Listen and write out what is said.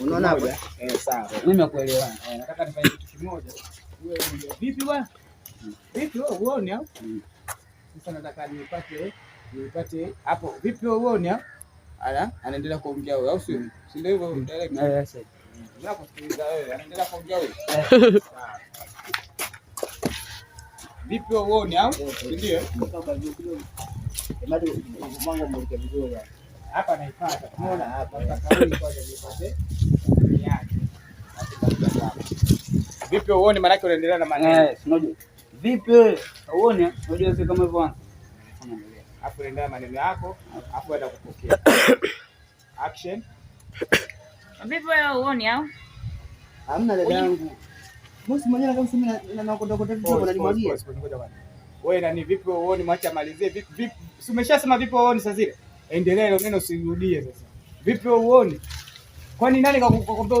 Unaona hapo? Sawa. Mimi nakuelewa. Nataka nifanye kitu kimoja. Wewe vipi bwana? Vipi wewe uone au? Sasa nataka nipate hapo. Vipi wewe uone au? Anaendelea kuongea wewe au sio? Si ndio hivyo direct? Sasa. Unaposikiliza wewe, anaendelea kuongea wewe. Vipi wewe uone au? Ndio. Bado mwangu mmoja vizuri hapa naipata. Unaona hapa kauli kwa nipate yake. Vipi uone maana yake unaendelea na maneno. Unajua. Vipi uone unajua sio kama hivyo anza. Hapo unaendelea maneno yako, hapo enda kupokea. Action. Vipi wewe uone au? Hamna dada yangu. Bosi mwenyewe kama sema nakonda vitu unanimwagia. Wewe nani vipi uone mwacha malizie vipi? Si umeshasema vipi uone sasa zile? Endelea ile neno usirudie sasa. Vipi uone? Kwani nani kakukwambia